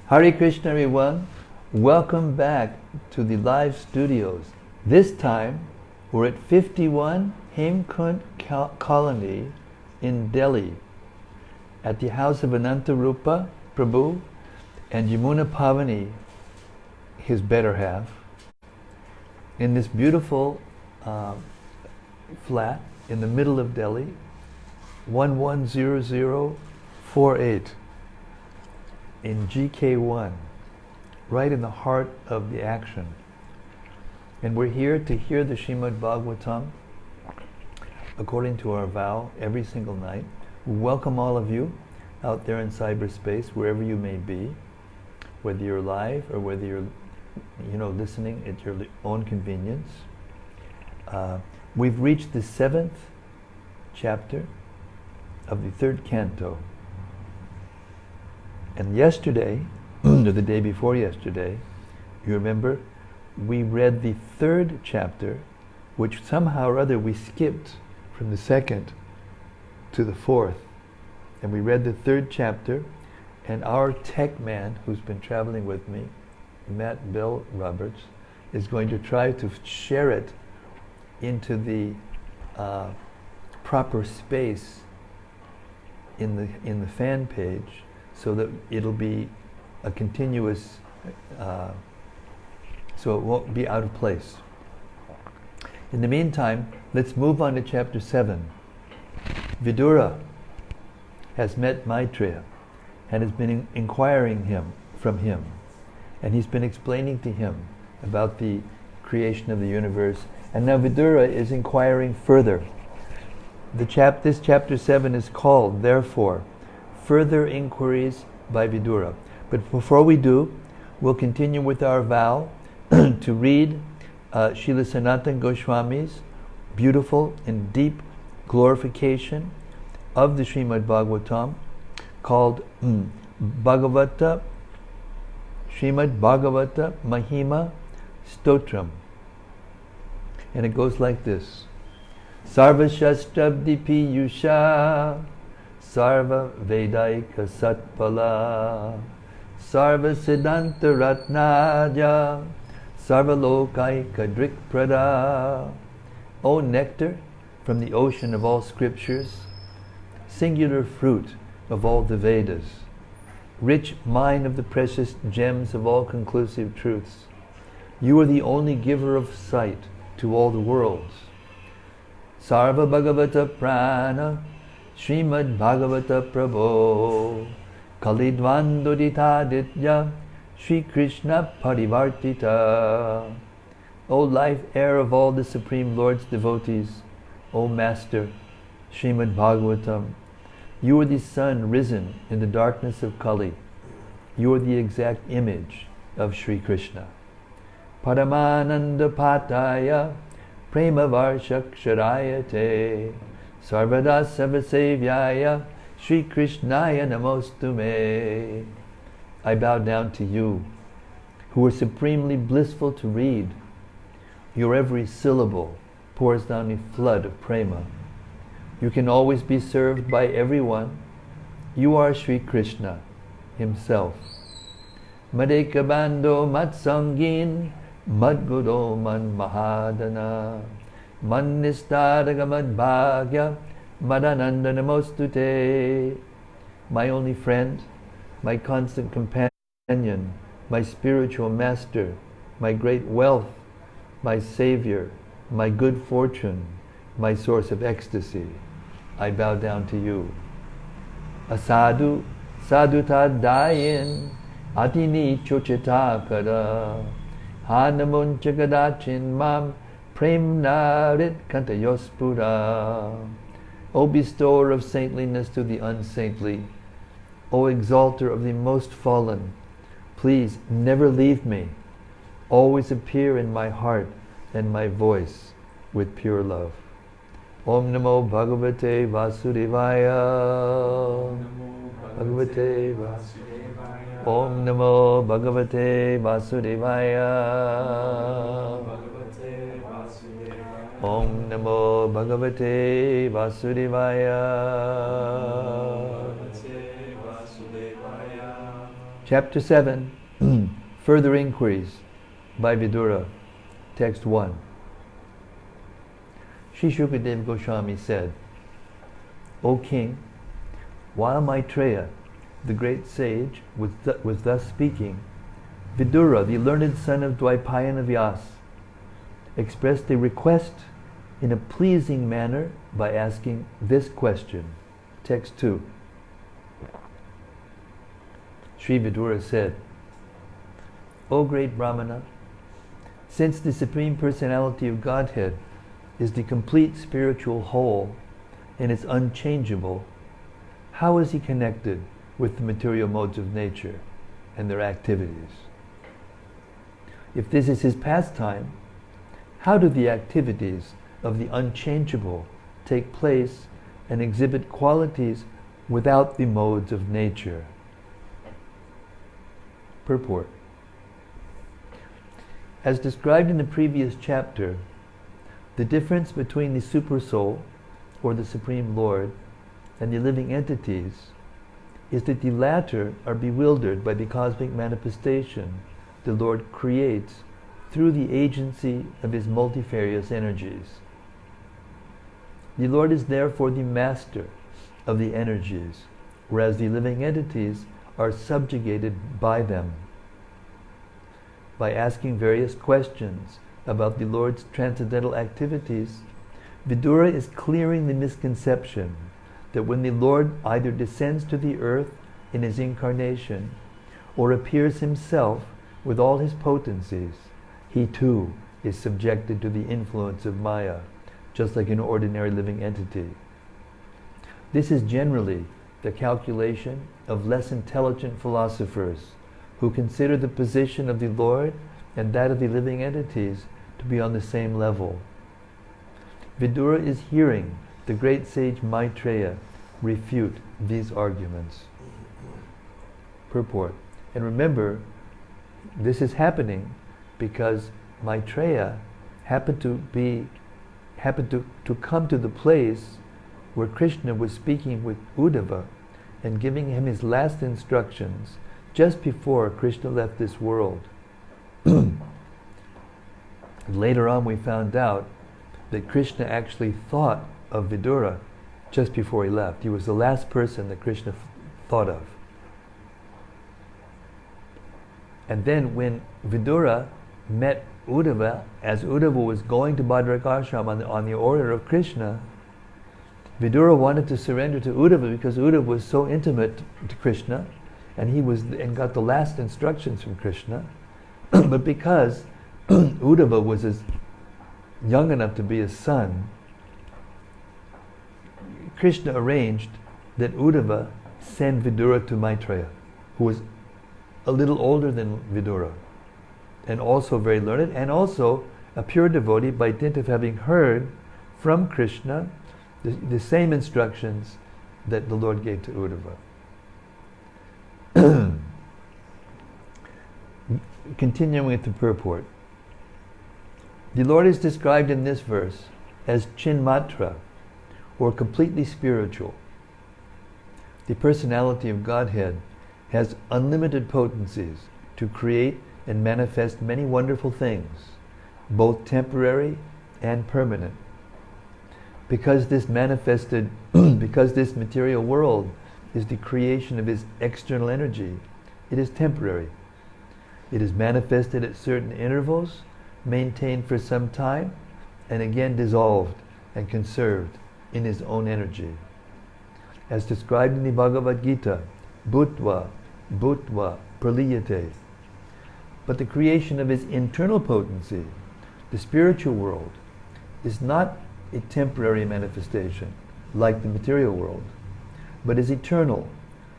Hare Krishna, everyone. Welcome back to the live studios. This time, we're at 51 Hemkund Colony in Delhi, at the house of Anantarupa Prabhu and Yamuna Pavani, his better half, in this beautiful flat in the middle of Delhi, 110048 in GK1, right in the heart of the action. And we're here to hear the Srimad-Bhagavatam according to our vow every single night. We welcome all of you out there in cyberspace, wherever you may be, whether you're live or whether you're listening at your own convenience. We've reached the 7th chapter of the 3rd canto. And yesterday, or the day before yesterday, you remember, we read the 3rd chapter, which somehow or other we skipped from the 2nd to the 4th. And we read the 3rd chapter, and our tech man, who's been traveling with me, Matt Bell Roberts, is going to try to share it into the proper space in the fan page, so that it'll be a continuous, so it won't be out of place. In the meantime, let's move on to chapter 7. Vidura has met Maitreya and has been inquiring from him, and he's been explaining to him about the creation of the universe, and now Vidura is inquiring further. This chapter 7 is called, therefore, Further Inquiries by Vidura. But before we do, we'll continue with our vow to read Srila Sanatana Goswami's beautiful and deep glorification of the Srimad-Bhagavatam, called Srimad-Bhagavata Mahima Stotram. And it goes like this. Sarva Shastrabdi Piyusha Sarva Vedaika Satpala Sarva Siddhanta Ratnaja Sarva Lokaika Drikprada. O nectar from the ocean of all scriptures, singular fruit of all the Vedas, rich mine of the precious gems of all conclusive truths, you are the only giver of sight to all the worlds. Sarva Bhagavata Prana Srimad Bhagavata Prabho Kalidvandoditaditya Shri Krishna Parivartita. O life air of all the Supreme Lord's devotees, O Master Srimad Bhagavatam, you are the sun risen in the darkness of Kali. You are the exact image of Shri Krishna. Paramananda Pataya Prema Varshaksharayate Sarvada Savasevyaya Shri Krishnaya Namostume. I bow down to you, who are supremely blissful to read. Your every syllable pours down a flood of prema. You can always be served by everyone. You are Shri Krishna himself. Madeka Bando Matsangin Madgudo Man Mahadana Manistadaga Madbhagya Madananda Namostute. My only friend, my constant companion, my spiritual master, my great wealth, my savior, my good fortune, my source of ecstasy, I bow down to you. Asadu Sadhuta Dayin Atini Chochitakara Hanamunchagadachin Mam Prem Narit Kantayospura. O bestower of saintliness to the unsaintly, O exalter of the most fallen, please never leave me. Always appear in my heart and my voice with pure love. Om Namo Bhagavate Vasudevaya. Bhagavate Vasudevaya. Om Namo Bhagavate Vasudevaya. Om Namo Bhagavate Vasudevaya. Chapter 7, Further Inquiries by Vidura, Text 1. Sri Shukadeva Goswami said, O king, while Maitreya, the great sage, was thus speaking, Vidura, the learned son of Dvaipayana Vyas, expressed a request in a pleasing manner by asking this question. Text 2. Sri Vidura said, O great Brahmana, since the Supreme Personality of Godhead is the complete spiritual whole and is unchangeable, how is he connected with the material modes of nature and their activities? If this is his pastime, how do the activities of the unchangeable take place and exhibit qualities without the modes of nature? Purport. As described in the previous chapter, the difference between the Supersoul, or the Supreme Lord, and the living entities is that the latter are bewildered by the cosmic manifestation the Lord creates through the agency of his multifarious energies. The Lord is therefore the master of the energies, whereas the living entities are subjugated by them. By asking various questions about the Lord's transcendental activities, Vidura is clearing the misconception that when the Lord either descends to the earth in his incarnation or appears himself with all his potencies, he too is subjected to the influence of Maya, just like an ordinary living entity. This is generally the calculation of less intelligent philosophers who consider the position of the Lord and that of the living entities to be on the same level. Vidura is hearing the great sage Maitreya refute these arguments. Purport. And remember, this is happening because Maitreya happened to come to the place where Krishna was speaking with Uddhava and giving him his last instructions just before Krishna left this world. Later on we found out that Krishna actually thought of Vidura just before he left. He was the last person that Krishna thought of. And then when Vidura met Uddhava, as Uddhava was going to Bhadrakashram on the order of Krishna, Vidura wanted to surrender to Uddhava because Uddhava was so intimate to Krishna, and got the last instructions from Krishna. But because Uddhava was young enough to be his son, Krishna arranged that Uddhava send Vidura to Maitreya, who was a little older than Vidura, and also very learned, and also a pure devotee by dint of having heard from Krishna the same instructions that the Lord gave to Uddhava. Continuing with the purport. The Lord is described in this verse as Chinmatra, or completely spiritual. The personality of Godhead has unlimited potencies to create and manifest many wonderful things, both temporary and permanent. Because this material world is the creation of his external energy, it is temporary. It is manifested at certain intervals, maintained for some time, and again dissolved and conserved in his own energy. As described in the Bhagavad Gita, Bhutva praliyate. But the creation of his internal potency, the spiritual world, is not a temporary manifestation like the material world, but is eternal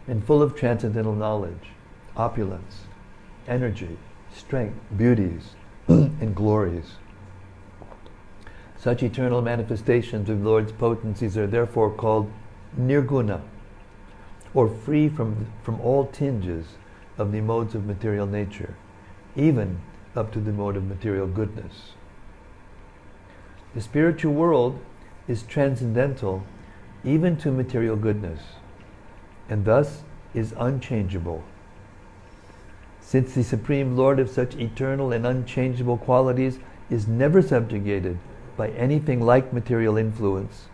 and full of transcendental knowledge, opulence, energy, strength, beauties, and glories. Such eternal manifestations of the Lord's potencies are therefore called nirguna, or free from all tinges of the modes of material nature, even up to the mode of material goodness. The spiritual world is transcendental even to material goodness, and thus is unchangeable. Since the Supreme Lord of such eternal and unchangeable qualities is never subjugated by anything like material influence,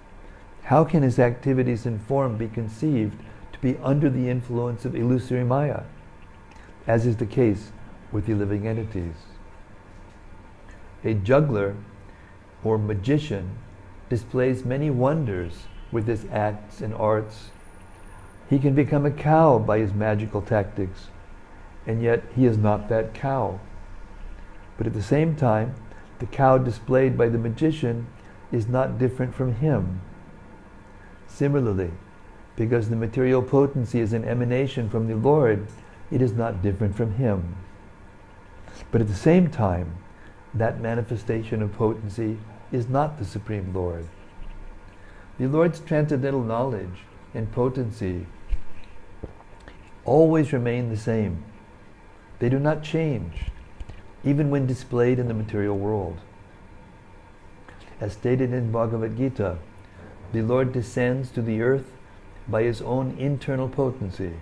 how can his activities and form be conceived to be under the influence of illusory Maya, as is the case with the living entities? A juggler or magician displays many wonders with his acts and arts. He can become a cow by his magical tactics, and yet he is not that cow. But at the same time, the cow displayed by the magician is not different from him. Similarly, because the material potency is an emanation from the Lord, it is not different from him. But at the same time, that manifestation of potency is not the Supreme Lord. The Lord's transcendental knowledge and potency always remain the same. They do not change, even when displayed in the material world. As stated in Bhagavad Gita, the Lord descends to the earth by his own internal potency,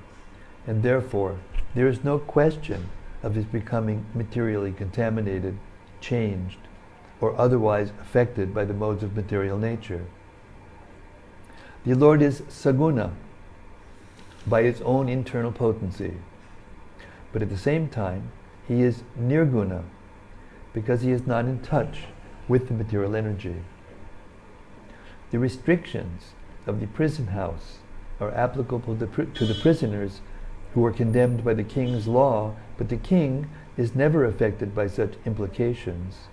and therefore there is no question of his becoming materially contaminated, changed, or otherwise affected by the modes of material nature. The Lord is saguna by his own internal potency, but at the same time he is nirguna because he is not in touch with the material energy. The restrictions of the prison house are applicable to the prisoners who are condemned by the king's law, but the king is never affected by such implications,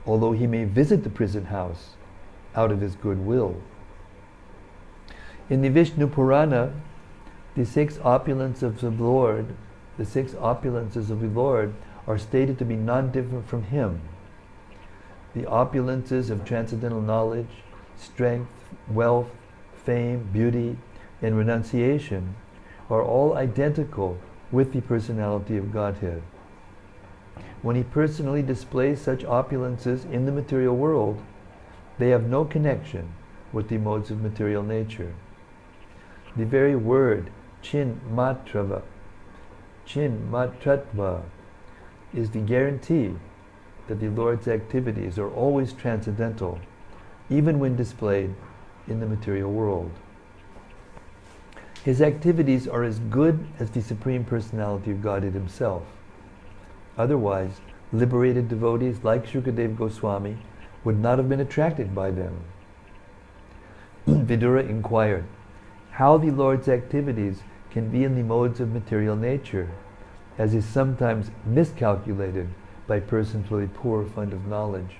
although he may visit the prison house out of his good will. In the Vishnu Purana, the six opulences of the Lord are stated to be non-different from him. The opulences of transcendental knowledge, strength, wealth, fame, beauty, and renunciation are all identical with the personality of Godhead. When he personally displays such opulences in the material world, they have no connection with the modes of material nature. The very word chin matratva is the guarantee that the Lord's activities are always transcendental, even when displayed in the material world. His activities are as good as the Supreme Personality of Godhead himself. Otherwise, liberated devotees like Shukadeva Goswami would not have been attracted by them. Vidura inquired how the Lord's activities can be in the modes of material nature, as is sometimes miscalculated by persons with a poor fund of knowledge.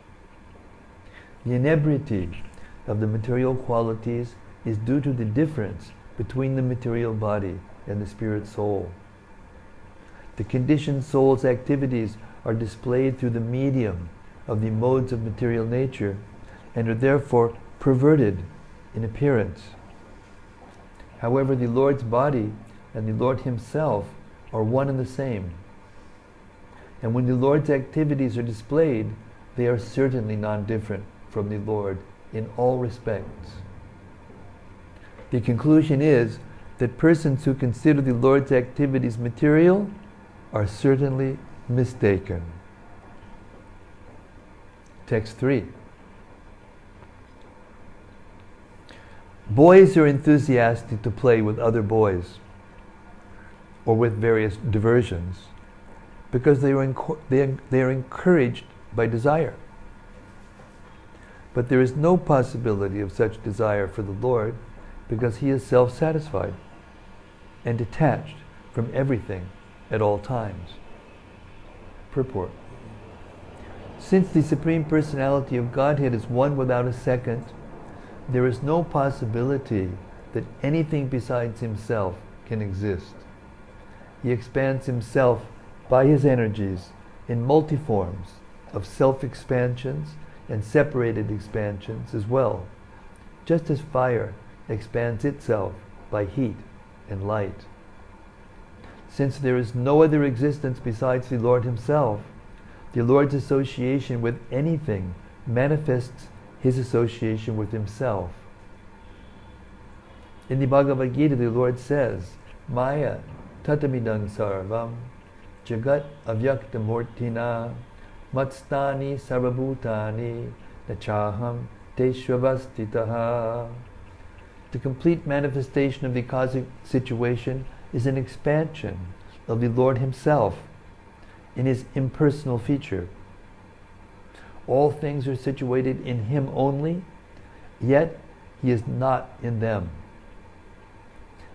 The inebriety of the material qualities is due to the difference between the material body and the spirit soul. The conditioned soul's activities are displayed through the medium of the modes of material nature and are therefore perverted in appearance. However, the Lord's body and the Lord himself are one and the same. And when the Lord's activities are displayed, they are certainly non-different from the Lord in all respects. The conclusion is that persons who consider the Lord's activities material are certainly mistaken. Text 3. Boys are enthusiastic to play with other boys or with various diversions because they are encouraged by desire. But there is no possibility of such desire for the Lord because he is self-satisfied and detached from everything at all times. Purport. Since the Supreme Personality of Godhead is one without a second, there is no possibility that anything besides himself can exist. He expands himself by his energies in multiforms of self-expansions and separated expansions as well, just as fire expands itself by heat and light. Since there is no other existence besides the Lord himself, the Lord's association with anything manifests his association with himself. In the Bhagavad Gita, the Lord says, Maya tatamidang sarvam jagat avyaktamurtina matstani sarvabhutani nachaham teshvavastitaha. The complete manifestation of the cosmic situation is an expansion of the Lord Himself in His impersonal feature. All things are situated in Him only, yet He is not in them.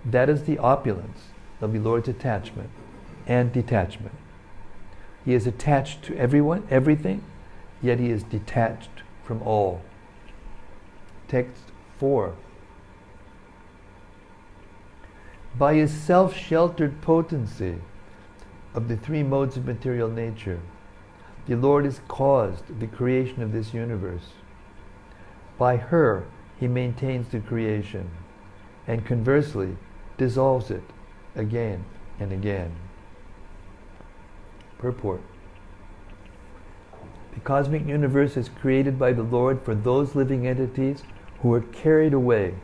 That is the opulence of the Lord's attachment and detachment. He is attached to everyone, everything, yet He is detached from all. Text 4. By His self-sheltered potency of the three modes of material nature, the Lord has caused the creation of this universe. By her, He maintains the creation, and conversely, dissolves it again and again. Purport. The cosmic universe is created by the Lord for those living entities who are carried away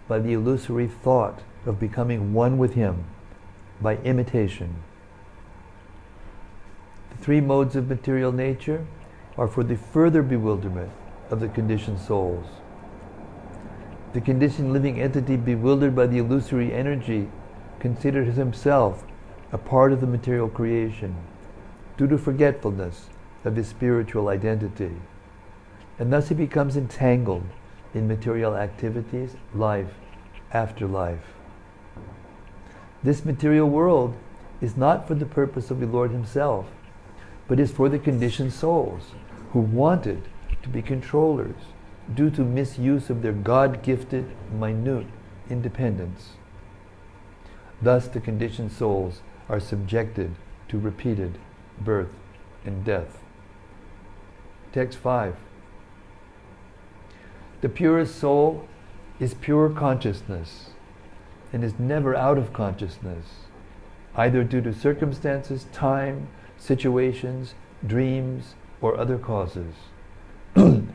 by the illusory thought of becoming one with Him by imitation. The three modes of material nature are for the further bewilderment of the conditioned souls. The conditioned living entity bewildered by the illusory energy considers himself a part of the material creation due to forgetfulness of his spiritual identity, and thus he becomes entangled in material activities, life after life. This material world is not for the purpose of the Lord Himself, but is for the conditioned souls who wanted to be controllers due to misuse of their God-gifted, minute independence. Thus the conditioned souls are subjected to repeated birth and death. Text 5. The purest soul is pure consciousness and is never out of consciousness, either due to circumstances, time, situations, dreams, or other causes.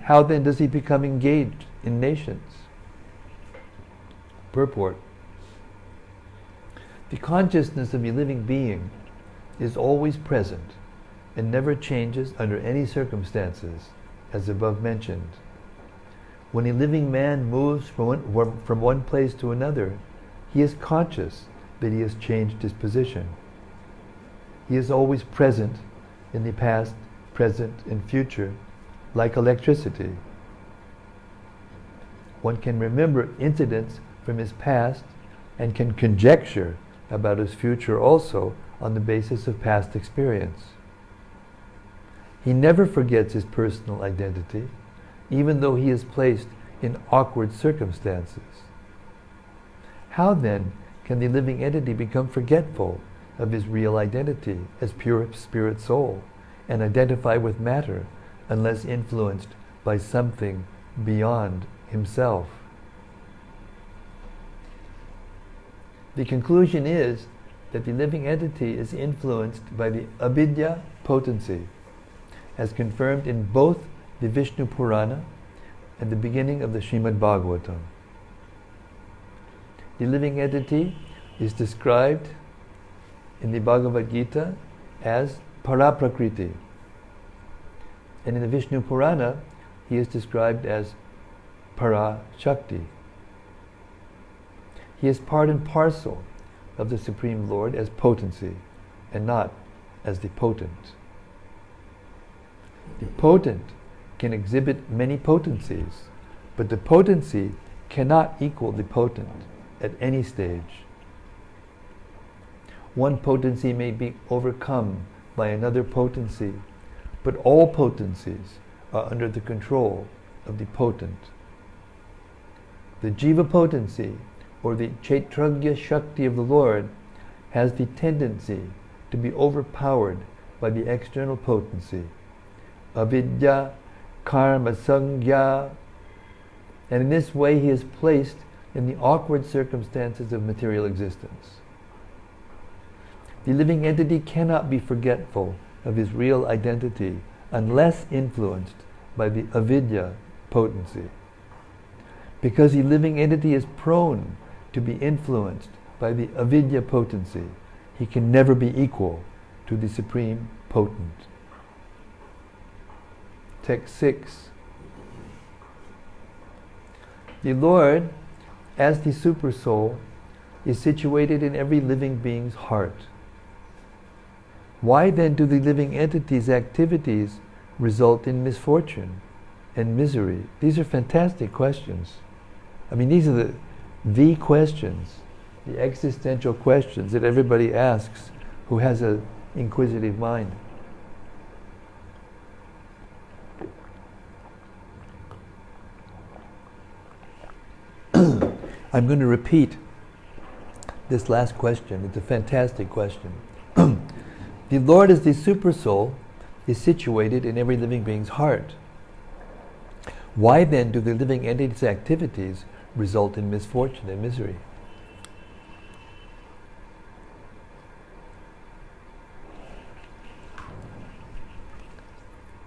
How then does he become engaged in nations? Purport. The consciousness of a living being is always present and never changes under any circumstances, as above mentioned. When a living man moves from one place to another, he is conscious that he has changed his position. He is always present in the past, present, and future, like electricity. One can remember incidents from his past and can conjecture about his future also on the basis of past experience. He never forgets his personal identity, even though he is placed in awkward circumstances. How then can the living entity become forgetful of his real identity as pure spirit soul and identify with matter unless influenced by something beyond himself? The conclusion is that the living entity is influenced by the avidya potency, as confirmed in both the Vishnu Purana and the beginning of the Srimad-Bhagavatam. The living entity is described in the Bhagavad Gita as Paraprakriti, and in the Vishnu Purana he is described as Parashakti. He is part and parcel of the Supreme Lord as potency, and not as the potent. The potent can exhibit many potencies, but the potency cannot equal the potent at any stage. One potency may be overcome by another potency, but all potencies are under the control of the potent. The Jiva potency, or the Kshetragya Shakti of the Lord, has the tendency to be overpowered by the external potency, avidya, karma, sangya, and in this way he is placed in the awkward circumstances of material existence. The living entity cannot be forgetful of his real identity unless influenced by the avidya potency. Because the living entity is prone to be influenced by the avidya potency, he can never be equal to the Supreme Potent. Text 6. The Lord, as the Supersoul, is situated in every living being's heart. Why then do the living entities' activities result in misfortune and misery? These are fantastic questions. I mean, these are the questions, the existential questions that everybody asks who has an inquisitive mind. I'm going to repeat this last question. It's a fantastic question. The Lord as the Supersoul is situated in every living being's heart. Why then do the living entities' activities result in misfortune and misery?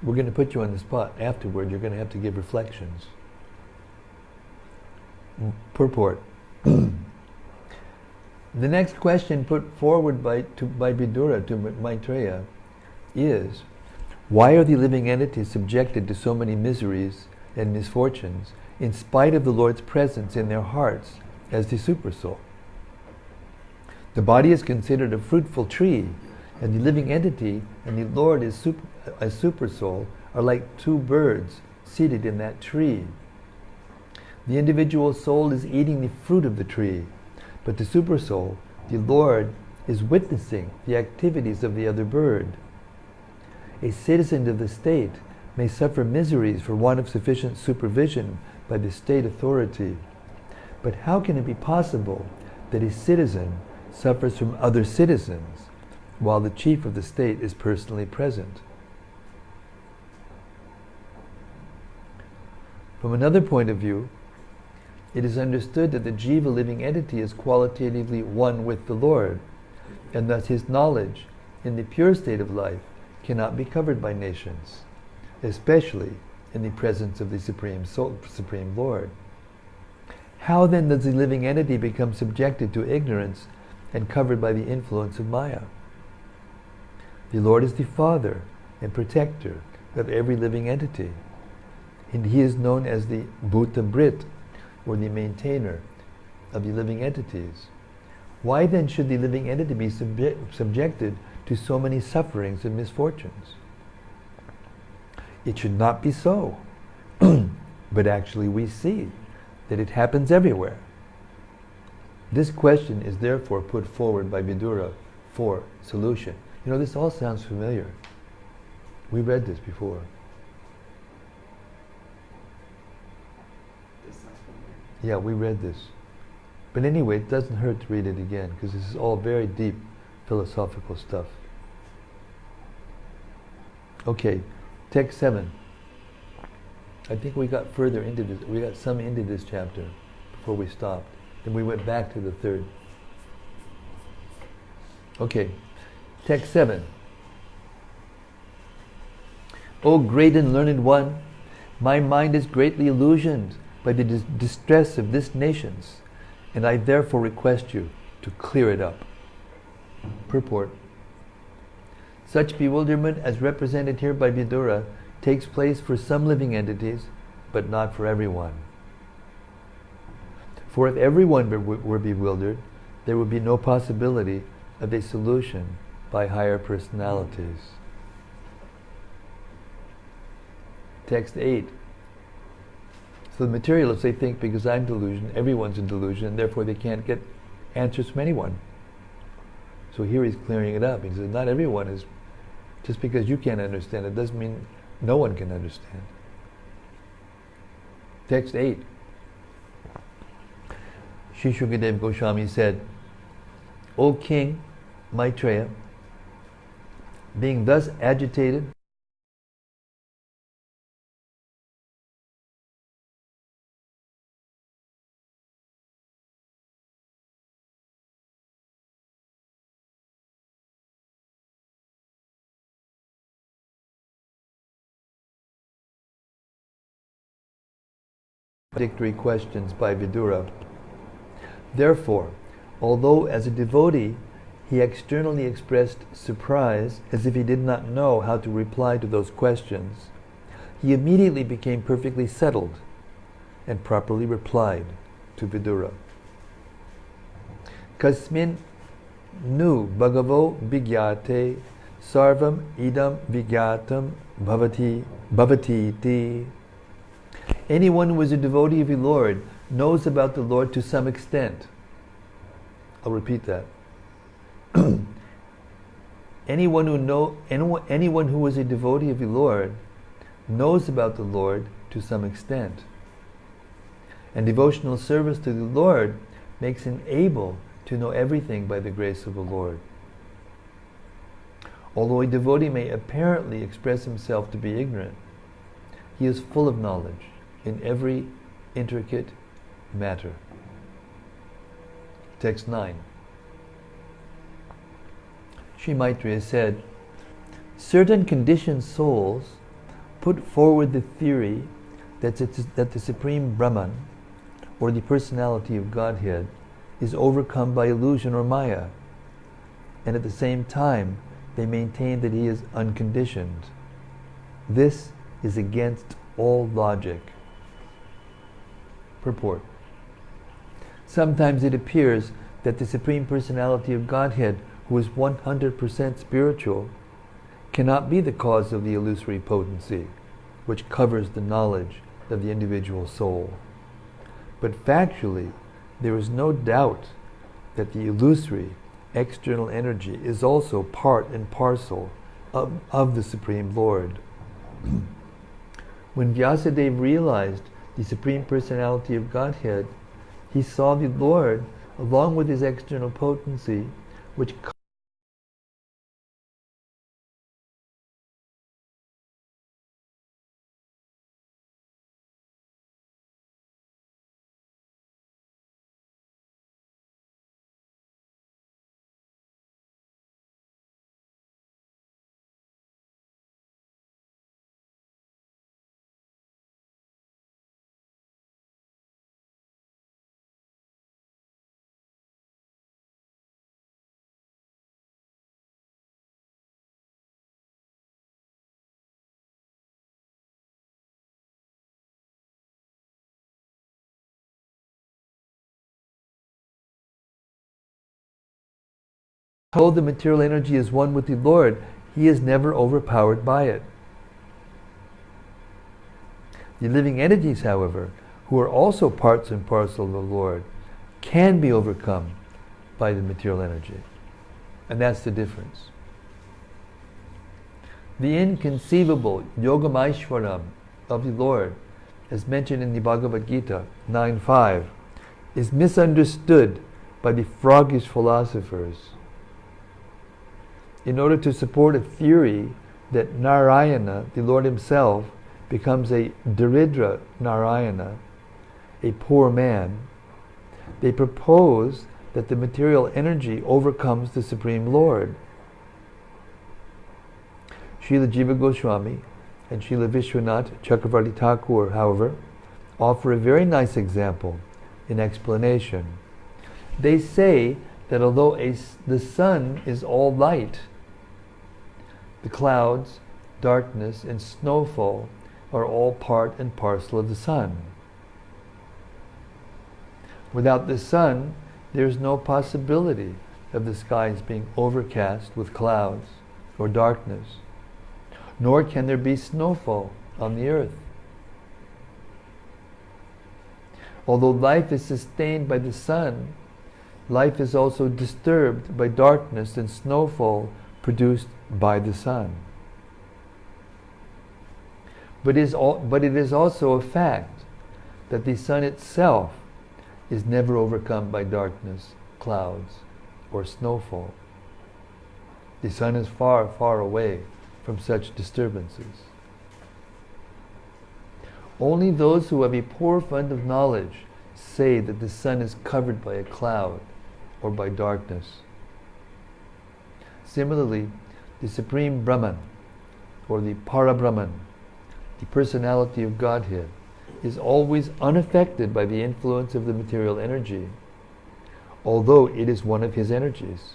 We're going to put you on the spot. Afterward, you're going to have to give reflections. Purport. The next question put forward by Vidura to Maitreya is, why are the living entities subjected to so many miseries and misfortunes in spite of the Lord's presence in their hearts as the Supersoul? The body is considered a fruitful tree, and the living entity and the Lord as Supersoul are like two birds seated in that tree. The individual soul is eating the fruit of the tree, but the Supersoul, the Lord, is witnessing the activities of the other bird. A citizen of the state may suffer miseries for want of sufficient supervision by the state authority. But how can it be possible that a citizen suffers from other citizens while the chief of the state is personally present? From another point of view, it is understood that the jiva living entity is qualitatively one with the Lord, and thus his knowledge in the pure state of life cannot be covered by nations, especially in the presence of the Supreme Lord. How then does the living entity become subjected to ignorance and covered by the influence of Maya? The Lord is the Father and Protector of every living entity, and He is known as the Bhuta Brit, or the maintainer of the living entities. Why then should the living entity be subjected to so many sufferings and misfortunes? It should not be so. But actually we see that it happens everywhere. This question is therefore put forward by Vidura for solution. You know, this all sounds familiar. We read this before. Yeah, we read this. But anyway, it doesn't hurt to read it again, because this is all very deep philosophical stuff. Okay, text 7. I think we got further into this, we got some into this chapter before we stopped. Then we went back to the third. Okay, text 7. O great and learned one, my mind is greatly illusioned by the distress of this nations, and I therefore request you to clear it up. Purport. Such bewilderment as represented here by Vidura takes place for some living entities, but not for everyone. For if everyone were bewildered, there would be no possibility of a solution by higher personalities. Text 8. So the materialists, they think because I'm delusion, everyone's in delusion, and therefore they can't get answers from anyone. So here he's clearing it up. He says, not everyone is, just because you can't understand it doesn't mean no one can understand. Text 8. Sri Shukadeva Goswami said, O King Maitreya, being thus agitated, contradictory questions by Vidura. Therefore, although as a devotee he externally expressed surprise as if he did not know how to reply to those questions, he immediately became perfectly settled and properly replied to Vidura. Kasmin nu bhagavo vigyate sarvam idam vigyatam bhavati iti. Anyone who is a devotee of the Lord knows about the Lord to some extent. I'll repeat that. Anyone who is a devotee of the Lord knows about the Lord to some extent. And devotional service to the Lord makes him able to know everything by the grace of the Lord. Although a devotee may apparently express himself to be ignorant, he is full of knowledge in every intricate matter. Text 9. Sri Maitreya said, certain conditioned souls put forward the theory that the Supreme Brahman, or the personality of Godhead, is overcome by illusion or maya, and at the same time they maintain that he is unconditioned. This is against all logic. Purport. Sometimes it appears that the Supreme Personality of Godhead, who is 100% spiritual, cannot be the cause of the illusory potency, which covers the knowledge of the individual soul. But factually, there is no doubt that the illusory external energy is also part and parcel of the Supreme Lord. When Vyasadeva realized the Supreme Personality of Godhead, he saw the Lord along with his external potency, which told the material energy is one with the Lord, he is never overpowered by it. The living entities, however, who are also parts and parcel of the Lord, can be overcome by the material energy. And that's the difference. The inconceivable Yogamaishwaram of the Lord, as mentioned in the Bhagavad Gita 9.5, is misunderstood by the froggish philosophers. In order to support a theory that Narayana, the Lord himself, becomes a Daridra Narayana, a poor man, they propose that the material energy overcomes the Supreme Lord. Srila Jiva Goswami and Srila Vishwanath Chakravarti Thakur, however, offer a very nice example in explanation. They say that although the sun is all light, the clouds, darkness, and snowfall are all part and parcel of the sun. Without the sun, there is no possibility of the skies being overcast with clouds or darkness, nor can there be snowfall on the earth. Although life is sustained by the sun, life is also disturbed by darkness and snowfall produced by the sun. But it is also a fact that the sun itself is never overcome by darkness, clouds, or snowfall. The sun is far, far away from such disturbances. Only those who have a poor fund of knowledge say that the sun is covered by a cloud or by darkness. Similarly, the Supreme Brahman, or the Parabrahman, the personality of Godhead, is always unaffected by the influence of the material energy, although it is one of his energies.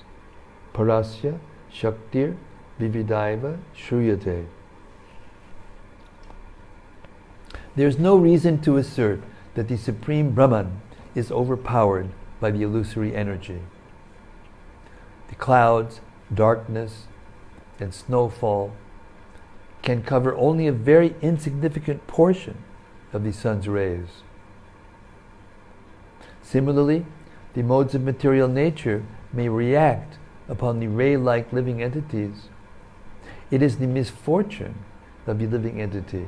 parasya shaktir vividaiva shruyate. There is no reason to assert that the Supreme Brahman is overpowered by the illusory energy. The clouds, darkness, and snowfall can cover only a very insignificant portion of the sun's rays. Similarly, the modes of material nature may react upon the ray-like living entities. It is the misfortune of the living entity,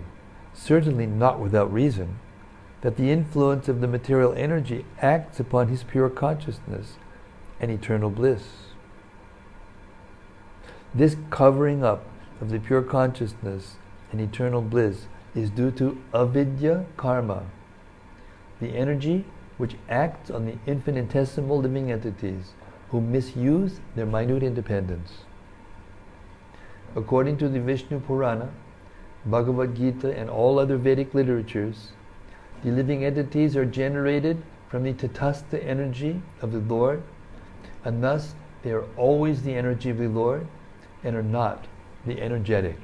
certainly not without reason, that the influence of the material energy acts upon his pure consciousness and eternal bliss. This covering up of the pure consciousness and eternal bliss is due to avidya karma, the energy which acts on the infinitesimal living entities who misuse their minute independence. According to the Vishnu Purana, Bhagavad Gita, and all other Vedic literatures, the living entities are generated from the Tatastha energy of the Lord, and thus they are always the energy of the Lord and are not the energetic.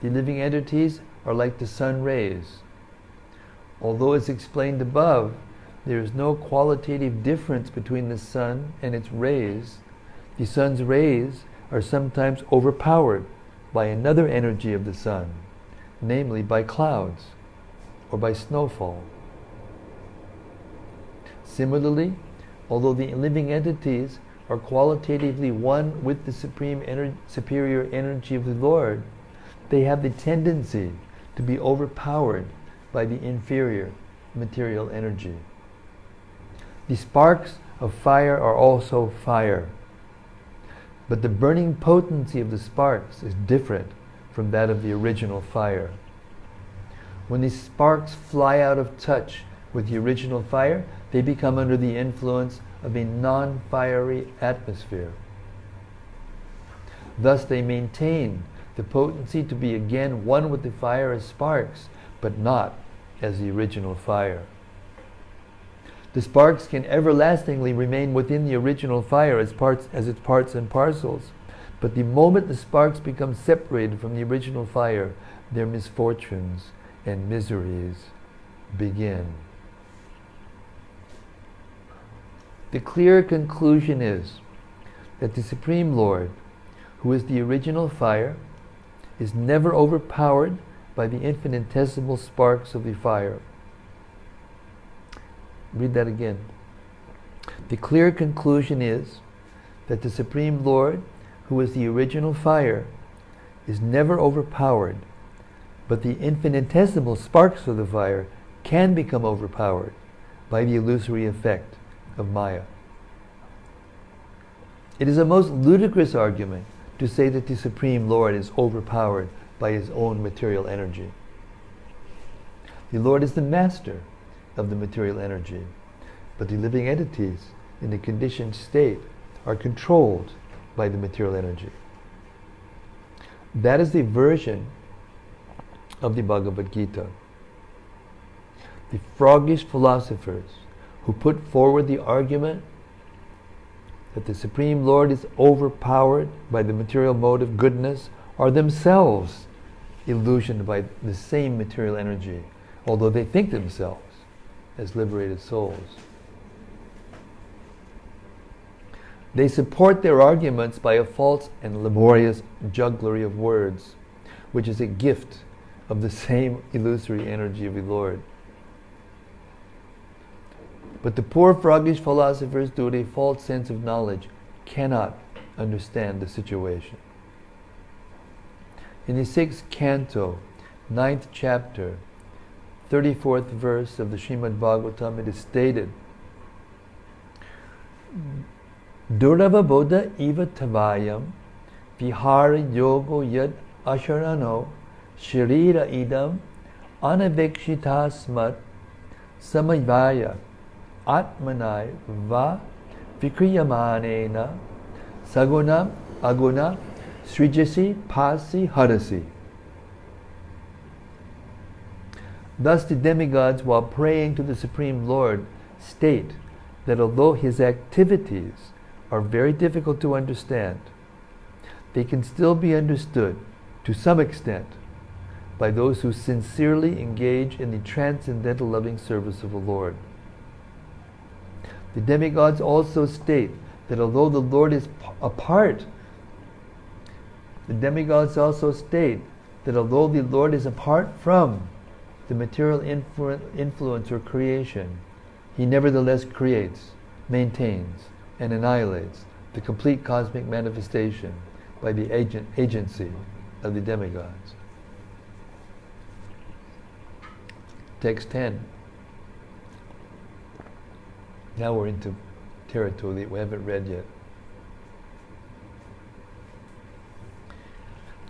The living entities are like the sun rays. Although as explained above, there is no qualitative difference between the sun and its rays, the sun's rays are sometimes overpowered by another energy of the sun, namely by clouds or by snowfall. Similarly, although the living entities are qualitatively one with the superior energy of the Lord, they have the tendency to be overpowered by the inferior material energy. The sparks of fire are also fire, but the burning potency of the sparks is different from that of the original fire. When these sparks fly out of touch with the original fire, they become under the influence of a non-fiery atmosphere. Thus they maintain the potency to be again one with the fire as sparks, but not as the original fire. The sparks can everlastingly remain within the original fire as its parts and parcels, but the moment the sparks become separated from the original fire, their misfortunes and miseries begin. The clear conclusion is that the Supreme Lord, who is the original fire, is never overpowered by the infinitesimal sparks of the fire. Read that again. The clear conclusion is that the Supreme Lord, who is the original fire, is never overpowered, but the infinitesimal sparks of the fire can become overpowered by the illusory effect of Maya. It is a most ludicrous argument to say that the Supreme Lord is overpowered by his own material energy. The Lord is the master of the material energy, but the living entities in the conditioned state are controlled by the material energy. That is the version of the Bhagavad Gita. The froggish philosophers who put forward the argument that the Supreme Lord is overpowered by the material mode of goodness are themselves illusioned by the same material energy, although they think themselves as liberated souls. They support their arguments by a false and laborious jugglery of words, which is a gift of the same illusory energy of the Lord. But the poor froggish philosophers, due to a false sense of knowledge, cannot understand the situation. In the 6th canto, 9th chapter, 34th verse of the Srimad-Bhagavatam, it is stated, Durava bodha eva tavayam vihara yogo yad asharano sharira idam anavekshitasmat samayvaya atmanai va vikriyamanena saguna aguna srijasi pasi harasi. Thus the demigods, while praying to the Supreme Lord, state that although his activities are very difficult to understand, they can still be understood to some extent by those who sincerely engage in the transcendental loving service of the Lord. The demigods also state that although the Lord is apart, from the material influence or creation, He nevertheless creates, maintains, and annihilates the complete cosmic manifestation by the agency of the demigods. Text 10. Now we're into territory that we haven't read yet.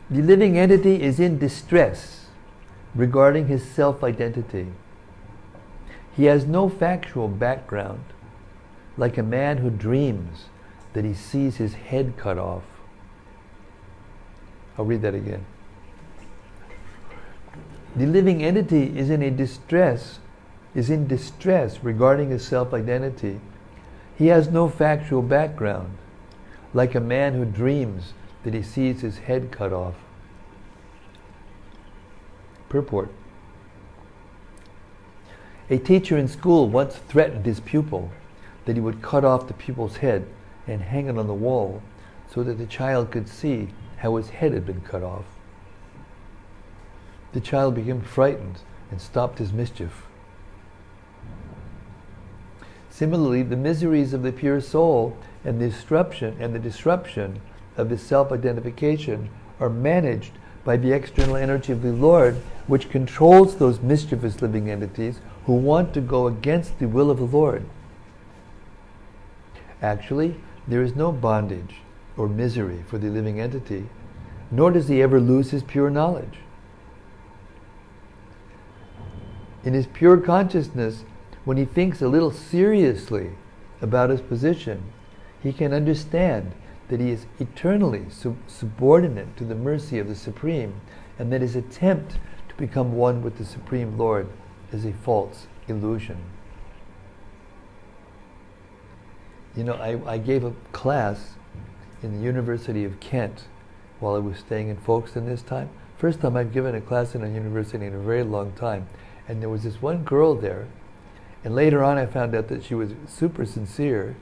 The living entity is in distress regarding his self-identity. He has no factual background, like a man who dreams that he sees his head cut off. I'll read that again. The living entity is in distress regarding his self-identity. He has no factual background, like a man who dreams that he sees his head cut off. Purport. A teacher in school once threatened his pupil that he would cut off the pupil's head and hang it on the wall so that the child could see how his head had been cut off. The child became frightened and stopped his mischief. Similarly, the miseries of the pure soul and the disruption of his self-identification are managed by the external energy of the Lord, which controls those mischievous living entities who want to go against the will of the Lord. Actually, there is no bondage or misery for the living entity, nor does he ever lose his pure knowledge. In his pure consciousness, when he thinks a little seriously about his position, he can understand that he is eternally subordinate to the mercy of the Supreme, and that his attempt to become one with the Supreme Lord is a false illusion. You know, I gave a class in the University of Kent while I was staying in Folkestone this time. First time I've given a class in a university in a very long time. And there was this one girl there, and later on I found out that she was super sincere,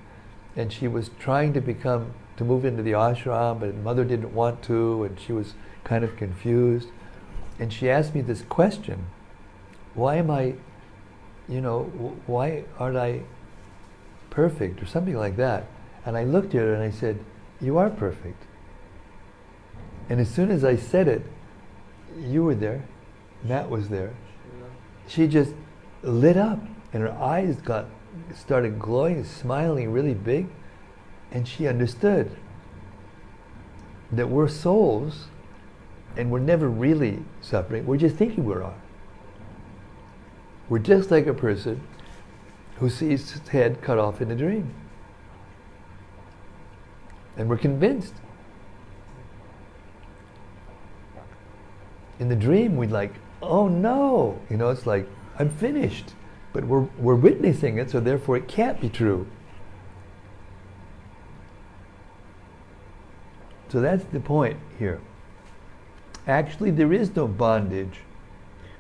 and she was trying to move into the ashram, but mother didn't want to, and she was kind of confused. And she asked me this question: why am I, why aren't I perfect, or something like that? And I looked at her and I said, you are perfect. And as soon as I said it, you were there, Matt was there. She just lit up, and her eyes started glowing, smiling really big, and she understood that we're souls, and we're never really suffering. We're just thinking we are. We're just like a person who sees his head cut off in a dream, and we're convinced. In the dream, we'd like, oh no, it's like, I'm finished. But we're witnessing it, so therefore it can't be true. So that's the point here. Actually, there is no bondage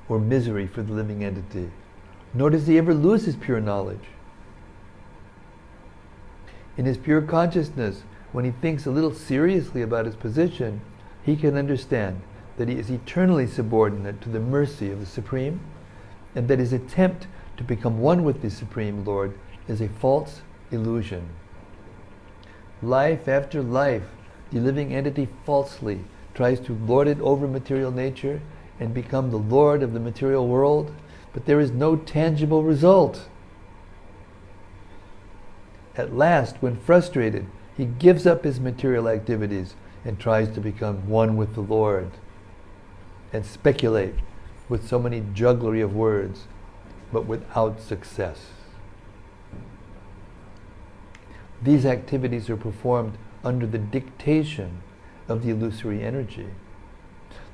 or misery for the living entity, nor does he ever lose his pure knowledge. In his pure consciousness, when he thinks a little seriously about his position, he can understand that he is eternally subordinate to the mercy of the Supreme, and that his attempt to become one with the Supreme Lord is a false illusion. Life after life, the living entity falsely tries to lord it over material nature and become the lord of the material world, but there is no tangible result. At last, when frustrated, he gives up his material activities and tries to become one with the Lord, and speculate with so many jugglery of words, but without success. These activities are performed under the dictation of the illusory energy.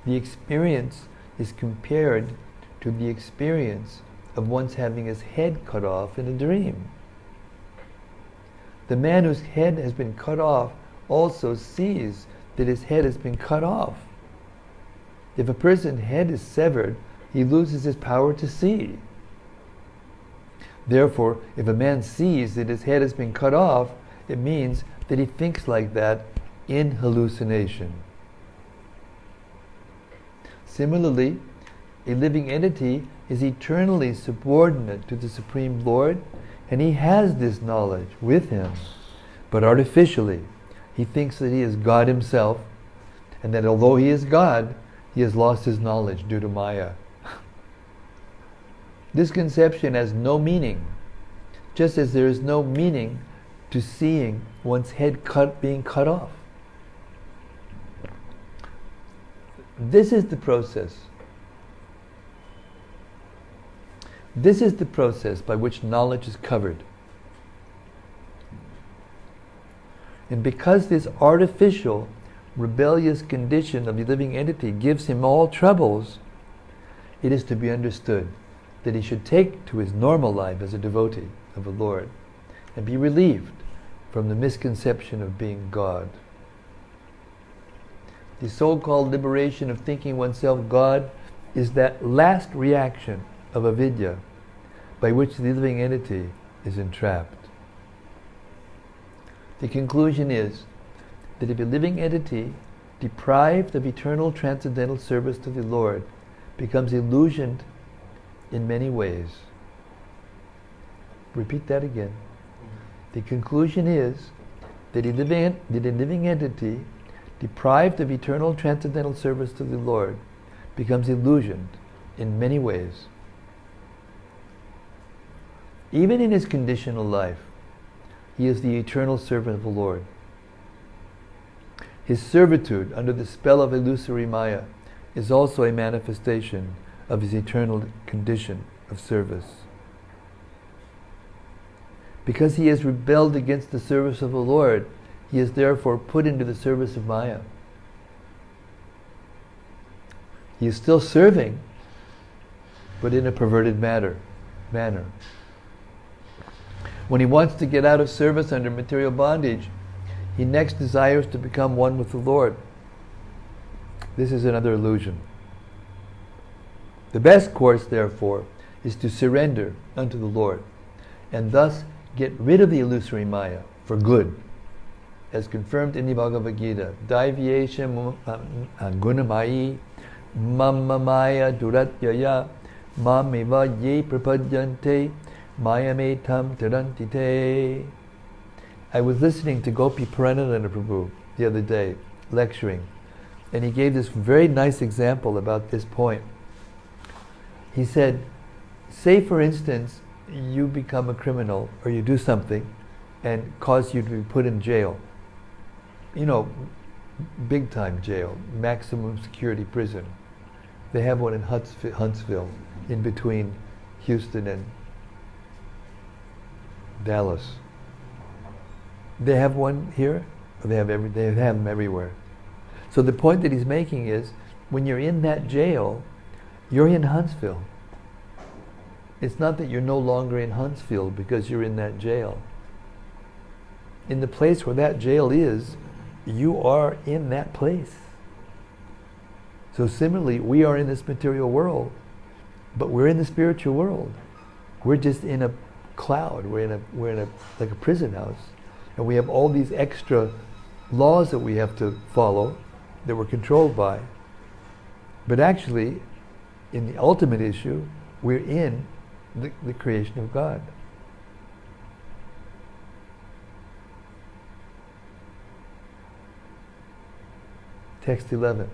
The experience is compared to the experience of once having his head cut off in a dream. The man whose head has been cut off also sees that his head has been cut off. If a person's head is severed, he loses his power to see. Therefore, if a man sees that his head has been cut off, it means that he thinks like that in hallucination. Similarly, a living entity is eternally subordinate to the Supreme Lord, and he has this knowledge with him, but artificially. He thinks that he is God himself, and that although he is God, he has lost his knowledge due to Maya. This conception has no meaning, just as there is no meaning to seeing one's head being cut off. This is the process. This is the process by which knowledge is covered. And because this artificial, rebellious condition of the living entity gives him all troubles, it is to be understood that he should take to his normal life as a devotee of the Lord and be relieved from the misconception of being God. The so-called liberation of thinking oneself God is that last reaction of avidya by which the living entity is entrapped. The conclusion is that if a living entity deprived of eternal transcendental service to the Lord becomes illusioned in many ways. Repeat that again. The conclusion is that a living entity deprived of eternal transcendental service to the Lord becomes illusioned in many ways. Even in his conditional life, he is the eternal servant of the Lord. His servitude under the spell of illusory Maya is also a manifestation of his eternal condition of service. Because he has rebelled against the service of the Lord, he is therefore put into the service of Maya. He is still serving, but in a perverted manner. When he wants to get out of service under material bondage, he next desires to become one with the Lord. This is another illusion. The best course, therefore, is to surrender unto the Lord, and thus get rid of the illusory Maya for good, as confirmed in the Bhagavad Gita. Daivyesha gunamayi mamma maya duratyaya mameva ye prapadyante mayametam tarantite. I was listening to Gopi Paranananda Prabhu the other day, lecturing, and he gave this very nice example about this point. He said, say for instance, you become a criminal or you do something and cause you to be put in jail. You know, big time jail, maximum security prison. They have one in Huntsville, in between Houston and Dallas. They have one here, or they have them everywhere. So the point that he's making is, when you're in that jail, you're in Huntsville. It's not that you're no longer in Huntsville because you're in that jail. In the place where that jail is, you are in that place. So similarly, we are in this material world, but we're in the spiritual world. We're just in a cloud. We're in a like a prison house, and we have all these extra laws that we have to follow, that we're controlled by. But actually, in the ultimate issue, we're in the creation of God. Text 11.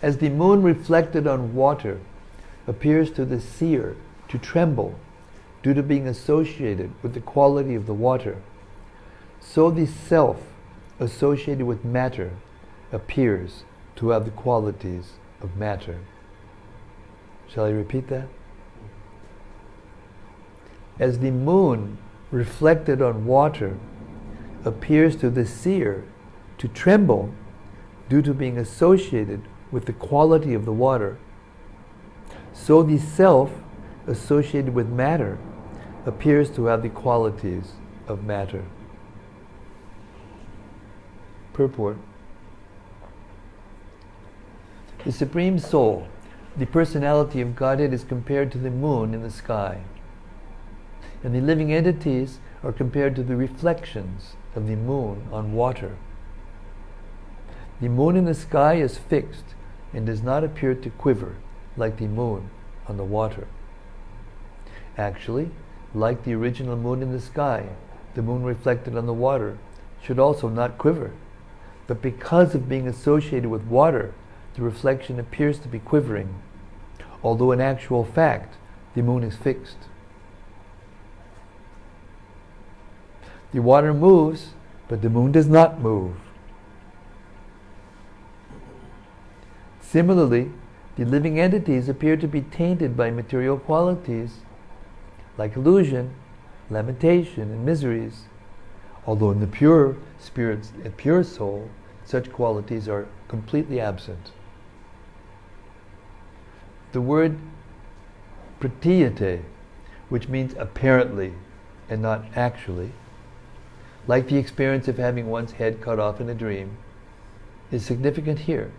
As the moon reflected on water appears to the seer to tremble due to being associated with the quality of the water, so the self associated with matter appears to have the qualities of matter. Shall I repeat that? As the moon reflected on water appears to the seer to tremble due to being associated with the quality of the water, so the self associated with matter appears to have the qualities of matter. Purport. The Supreme Soul, the personality of Godhead, is compared to the moon in the sky, and the living entities are compared to the reflections of the moon on water. The moon in the sky is fixed and does not appear to quiver like the moon on the water. Actually, like the original moon in the sky, the moon reflected on the water should also not quiver, but because of being associated with water, the reflection appears to be quivering, although in actual fact, the moon is fixed. The water moves, but the moon does not move. Similarly, the living entities appear to be tainted by material qualities like illusion, lamentation, and miseries, although in the pure spirit and pure soul, such qualities are completely absent. The word pratiyate, which means apparently and not actually, like the experience of having one's head cut off in a dream, is significant here.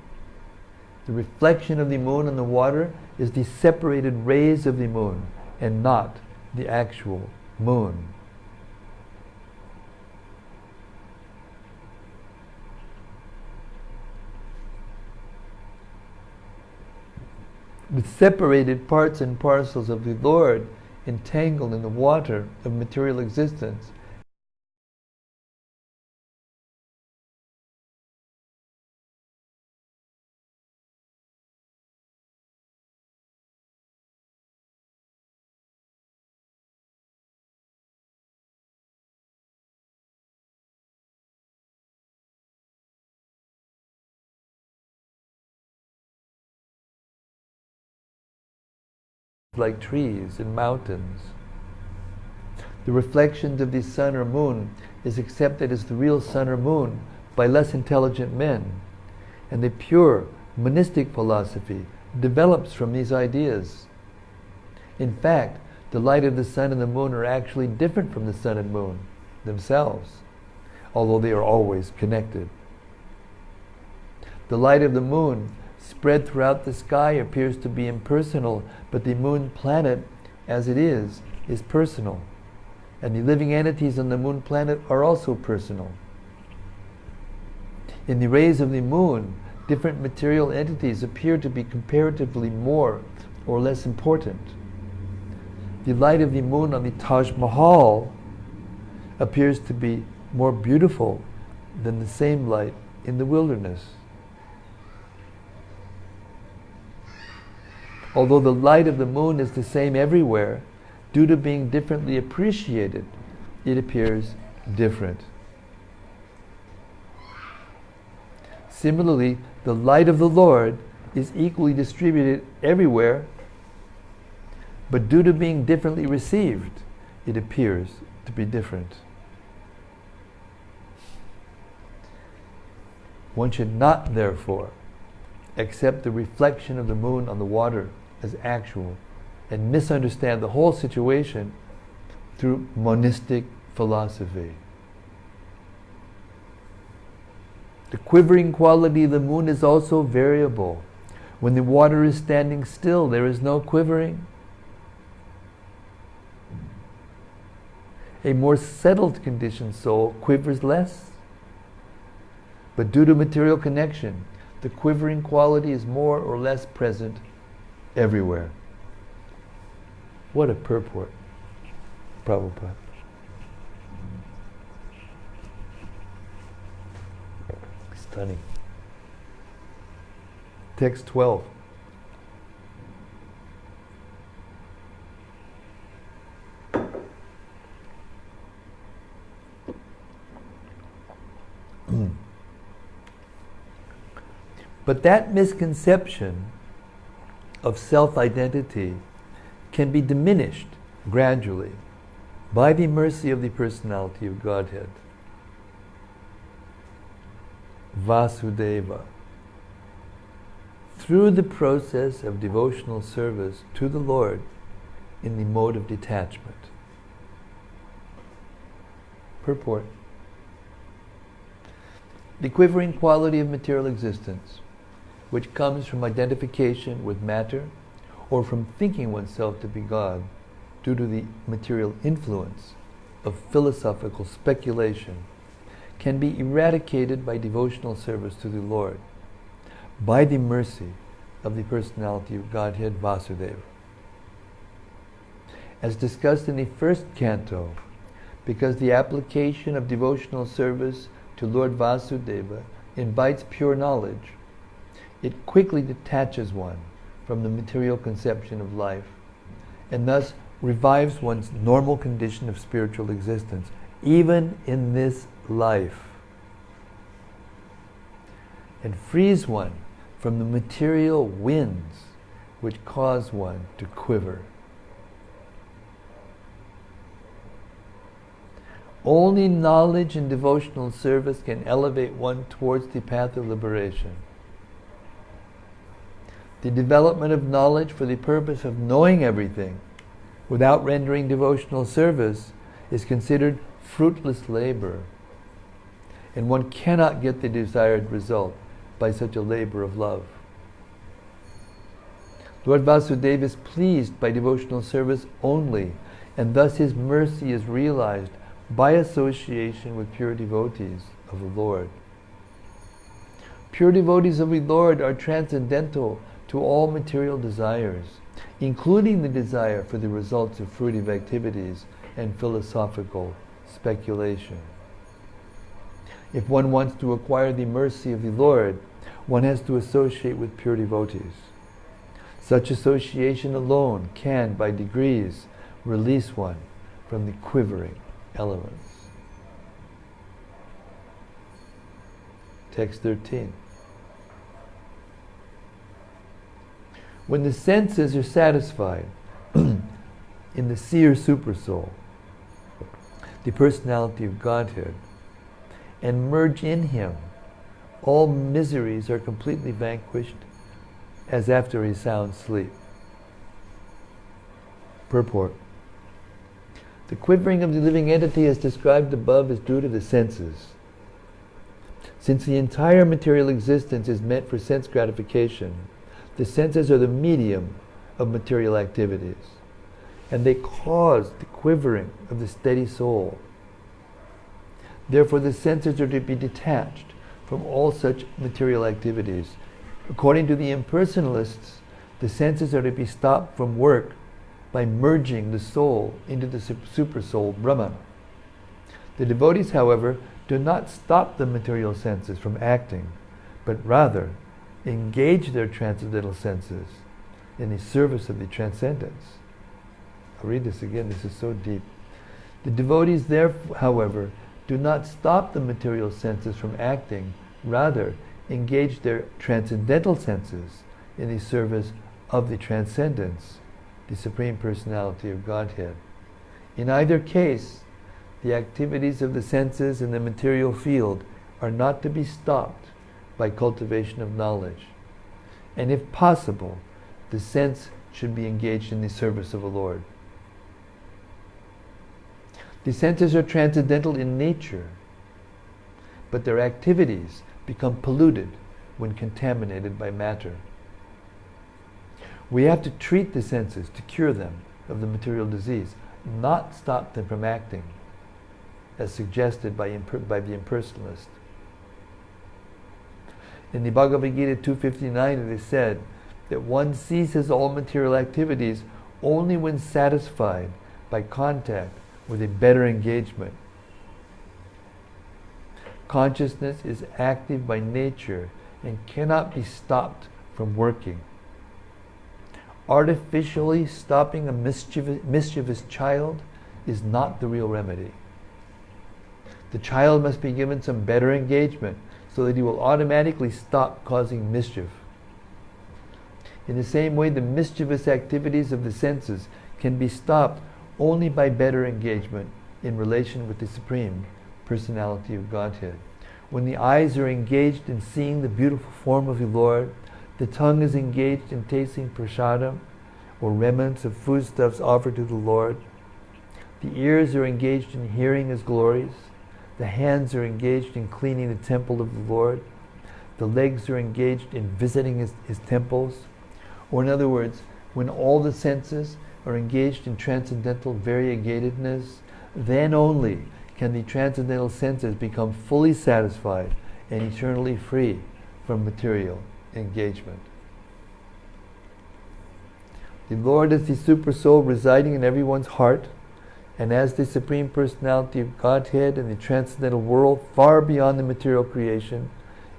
The reflection of the moon on the water is the separated rays of the moon and not the actual moon. The separated parts and parcels of the Lord entangled in the water of material existence like trees and mountains. The reflections of the sun or moon is accepted as the real sun or moon by less intelligent men, and the pure monistic philosophy develops from these ideas. In fact, the light of the sun and the moon are actually different from the sun and moon themselves, although they are always connected. The light of the moon spread throughout the sky appears to be impersonal, but the moon planet, as it is personal. And the living entities on the moon planet are also personal. In the rays of the moon, different material entities appear to be comparatively more or less important. The light of the moon on the Taj Mahal appears to be more beautiful than the same light in the wilderness. Although the light of the moon is the same everywhere, due to being differently appreciated, it appears different. Similarly, the light of the Lord is equally distributed everywhere, but due to being differently received, it appears to be different. One should not, therefore, accept the reflection of the moon on the water as actual and misunderstand the whole situation through monistic philosophy. The quivering quality of the moon is also variable. When the water is standing still, there is no quivering. A more settled conditioned soul quivers less. But due to material connection, the quivering quality is more or less present everywhere. What a purport, Prabhupada. Stunning. Text 12. But that misconception of self-identity can be diminished gradually by the mercy of the personality of Godhead. Vasudeva. Through the process of devotional service to the Lord, in the mode of detachment. Purport. The quivering quality of material existence, which comes from identification with matter or from thinking oneself to be God due to the material influence of philosophical speculation, can be eradicated by devotional service to the Lord, by the mercy of the personality of Godhead Vasudeva. As discussed in the first canto, because the application of devotional service to Lord Vasudeva invites pure knowledge, it quickly detaches one from the material conception of life, and thus revives one's normal condition of spiritual existence, even in this life, and frees one from the material winds which cause one to quiver. Only knowledge and devotional service can elevate one towards the path of liberation. The development of knowledge for the purpose of knowing everything without rendering devotional service is considered fruitless labor, and one cannot get the desired result by such a labor of love. Lord Vasudeva is pleased by devotional service only, and thus his mercy is realized by association with pure devotees of the Lord. Pure devotees of the Lord are transcendental to all material desires, including the desire for the results of fruitive activities and philosophical speculation. If one wants to acquire the mercy of the Lord, one has to associate with pure devotees. Such association alone can, by degrees, release one from the quivering elements. Text 13. When the senses are satisfied in the seer supersoul, the personality of Godhead, and merge in him, all miseries are completely vanquished as after a sound sleep. Purport. The quivering of the living entity as described above is due to the senses. Since the entire material existence is meant for sense gratification, the senses are the medium of material activities, and they cause the quivering of the steady soul. Therefore, the senses are to be detached from all such material activities. According to the impersonalists, the senses are to be stopped from work by merging the soul into the supersoul Brahman. The devotees, however, do not stop the material senses from acting, but rather engage their transcendental senses in the service of the transcendence. I'll read this again, this is so deep. The devotees there, however, do not stop the material senses from acting, rather engage their transcendental senses in the service of the transcendence, the Supreme Personality of Godhead. In either case, the activities of the senses in the material field are not to be stopped by cultivation of knowledge. And if possible, the sense should be engaged in the service of the Lord. The senses are transcendental in nature, but their activities become polluted when contaminated by matter. We have to treat the senses to cure them of the material disease, not stop them from acting, as suggested by the impersonalist. In the Bhagavad Gita 259 it is said that one ceases all material activities only when satisfied by contact with a better engagement. Consciousness is active by nature and cannot be stopped from working. Artificially stopping a mischievous child is not the real remedy. The child must be given some better engagement so that he will automatically stop causing mischief. In the same way, the mischievous activities of the senses can be stopped only by better engagement in relation with the Supreme Personality of Godhead. When the eyes are engaged in seeing the beautiful form of the Lord, the tongue is engaged in tasting prasadam, or remnants of foodstuffs offered to the Lord. The ears are engaged in hearing His glories. The hands are engaged in cleaning the temple of the Lord. The legs are engaged in visiting His temples. Or in other words, when all the senses are engaged in transcendental variegatedness, then only can the transcendental senses become fully satisfied and eternally free from material engagement. The Lord is the Super Soul residing in everyone's heart, and as the Supreme Personality of Godhead in the transcendental world, far beyond the material creation,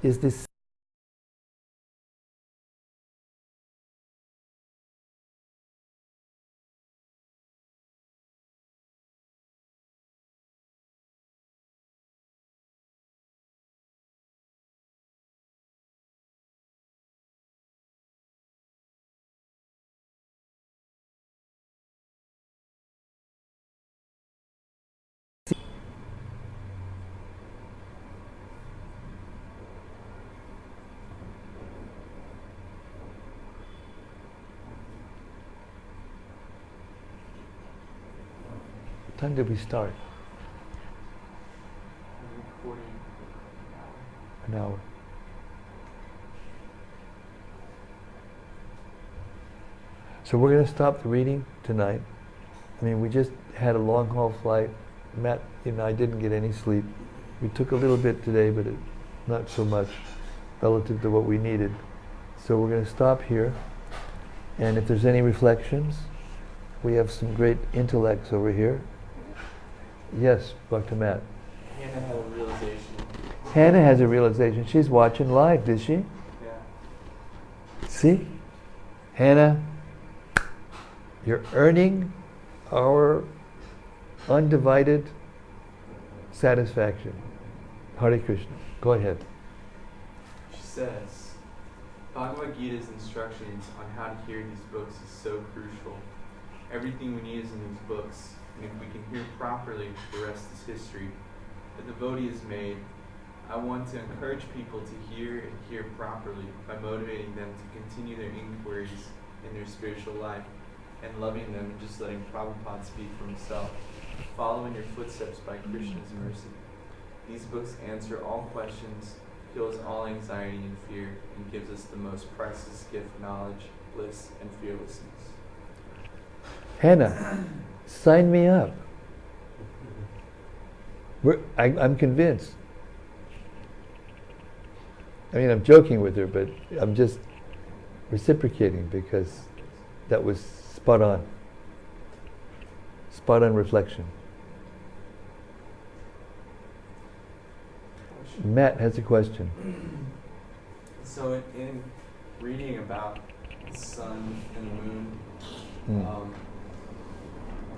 is this What time did we start? An hour. So we're going to stop the reading tonight. I mean, we just had a long haul flight. Matt and I didn't get any sleep. We took a little bit today, but not so much relative to what we needed. So we're going to stop here. And if there's any reflections, we have some great intellects over here. Yes, Dr. Matt. Hannah had a realization. Hannah has a realization. She's watching live, did she? Yeah. See? Hannah, you're earning our undivided satisfaction. Hare Krishna. Go ahead. She says, Bhagavad Gita's instructions on how to hear these books is so crucial. Everything we need is in these books, and if we can hear properly, the rest is history. The devotee is made. I want to encourage people to hear and hear properly by motivating them to continue their inquiries in their spiritual life and loving them and just letting Prabhupada speak for himself. Follow in your footsteps by Krishna's mercy. These books answer all questions, kills all anxiety and fear, and gives us the most priceless gift, knowledge, bliss, and fearlessness. Hannah, sign me up. I'm convinced. I mean, I'm joking with her, but I'm just reciprocating because that was spot on. Spot on reflection. Matt has a question. So in reading about the sun and the moon,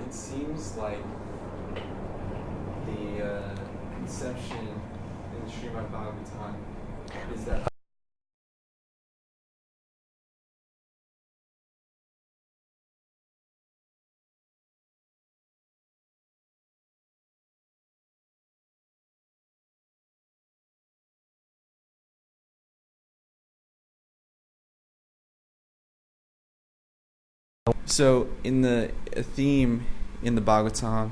it seems like the conception in the Srimad-Bhagavatam is that so in the theme in the Bhagavatam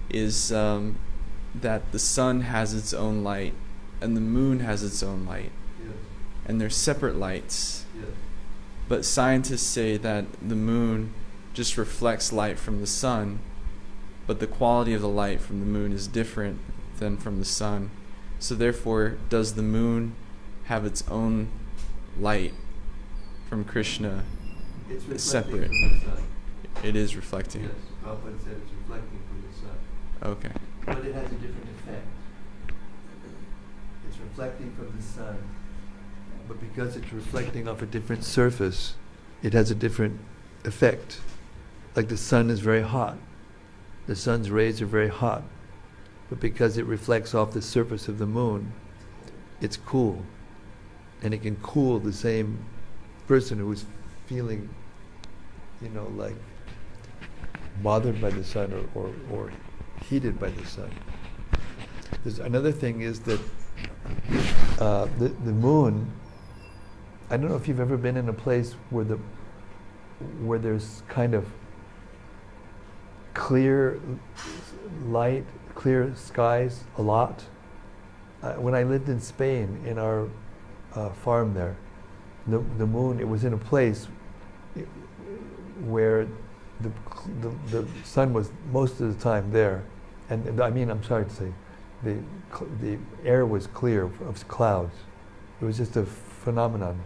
is that the sun has its own light and the moon has its own light. Yes. And they're separate lights. Yes. But scientists say that the moon just reflects light from the sun, but the quality of the light from the moon is different than from the sun. So therefore, does the moon have its own light from Krishna? It's reflecting separate. from the sun. It is reflecting. Yes, Prabhupada said it's reflecting from the sun. Okay. But it has a different effect. It's reflecting from the sun, but because it's reflecting off a different surface, it has a different effect. Like the sun is very hot. The sun's rays are very hot, but because it reflects off the surface of the moon, it's cool. And it can cool the same person who is feeling, like bothered by the sun or heated by the sun. There's another thing is that the moon, I don't know if you've ever been in a place where where there's kind of clear light, clear skies a lot. When I lived in Spain, in our farm there, the moon, it was in a place where the sun was most of the time there, and I'm sorry to say, the air was clear of clouds. It was just a phenomenon,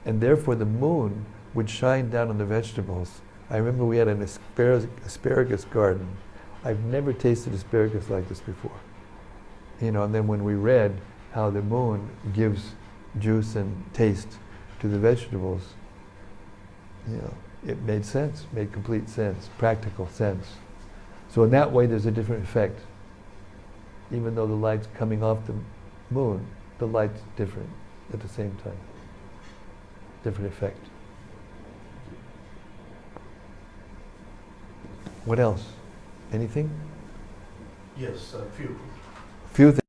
and therefore the moon would shine down on the vegetables. I remember we had an asparagus garden. I've never tasted asparagus like this before. And then when we read how the moon gives juice and taste to the vegetables, it made sense, made complete sense, practical sense. So in that way there's a different effect. Even though the light's coming off the moon, the light's different at the same time. Different effect. What else? Anything? Yes, a few. Few things.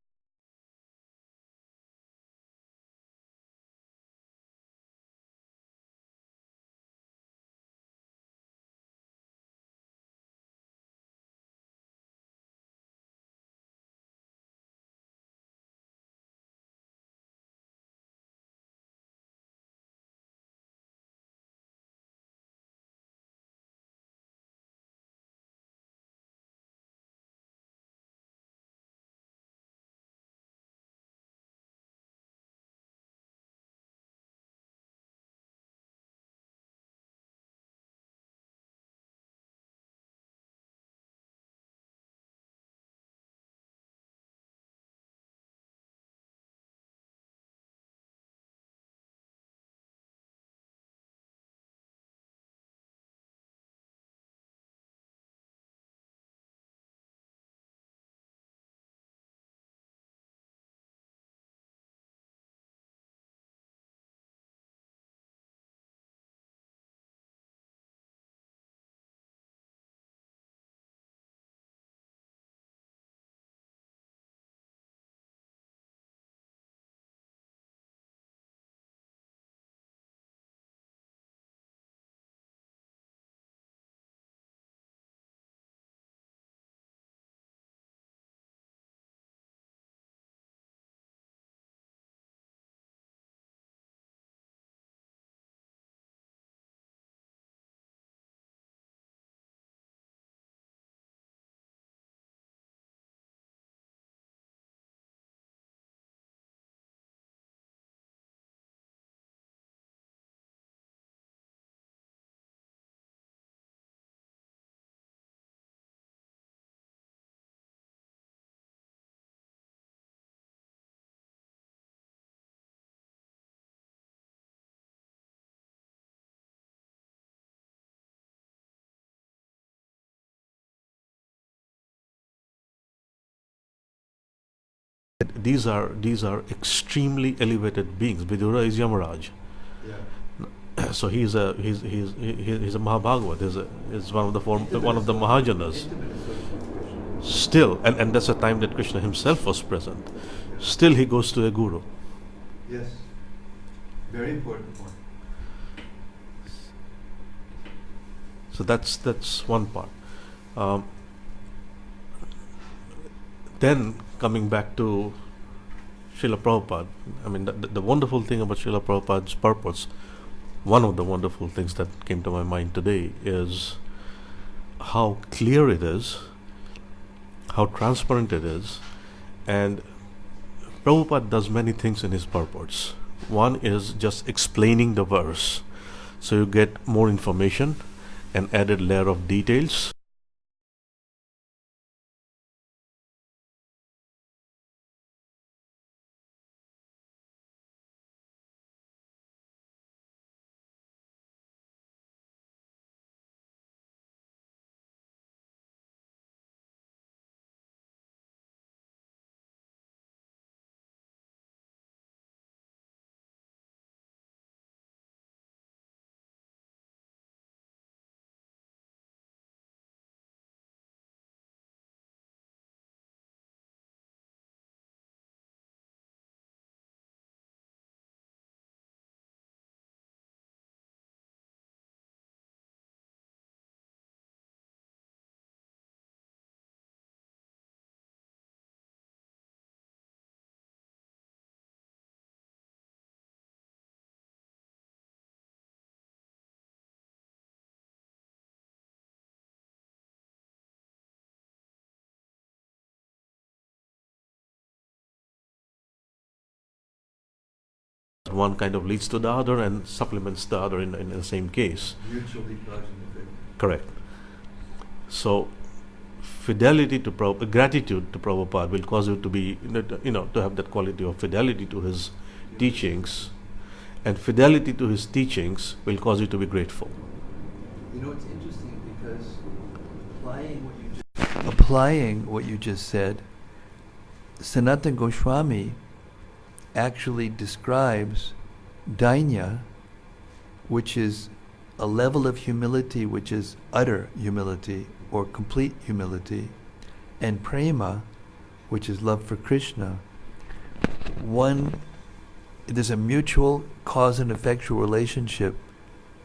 These are extremely elevated beings. Vidura is Yamaraj. Yeah. So he's a Mahabhagavat. Is one of the Mahajanas. Still, and that's the time that Krishna himself was present. Still, he goes to a guru. Yes. Very important point. So that's one part. Then coming back to Srila Prabhupada, the wonderful thing about Srila Prabhupada's purpose, one of the wonderful things that came to my mind today is how clear it is, how transparent it is, and Prabhupada does many things in his purports. One is just explaining the verse, so you get more information, an added layer of details. one kind of leads to the other and supplements the other in the same case. Mutually causing effect. Correct. So, fidelity to gratitude to Prabhupada will cause you to be, to have that quality of fidelity to his teachings, and fidelity to his teachings will cause you to be grateful. It's interesting because applying what you just said, Sanatana Goswami actually describes dainya, which is a level of humility which is utter humility or complete humility, and prema, which is love for Krishna. There's a mutual cause and effectual relationship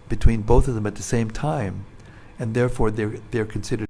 between both of them at the same time, and therefore they're considered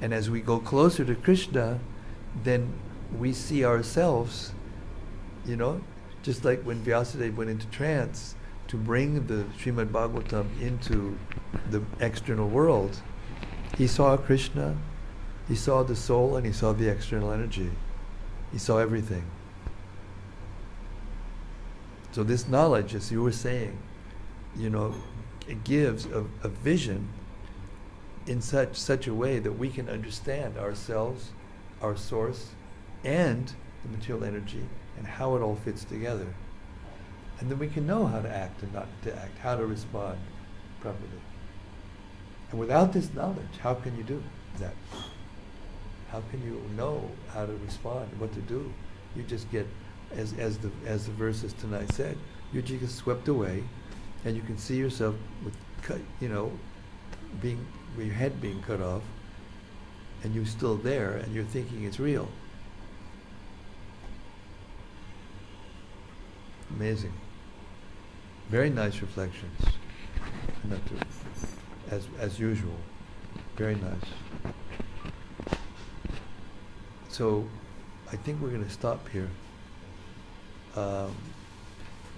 and as we go closer to Krishna, then we see ourselves, just like when Vyasadeva went into trance to bring the Srimad-Bhagavatam into the external world. He saw Krishna, he saw the soul, and he saw the external energy. He saw everything. So this knowledge, as you were saying, it gives a vision in such a way that we can understand ourselves, our source, and the material energy, and how it all fits together. And then we can know how to act and not to act, how to respond properly. And without this knowledge, how can you do that? How can you know how to respond, what to do? You just get, as the verses tonight said, you just get swept away, and you can see yourself with, with your head being cut off, and you're still there, and you're thinking it's real. Amazing. Very nice reflections. As usual. Very nice. So, I think we're going to stop here.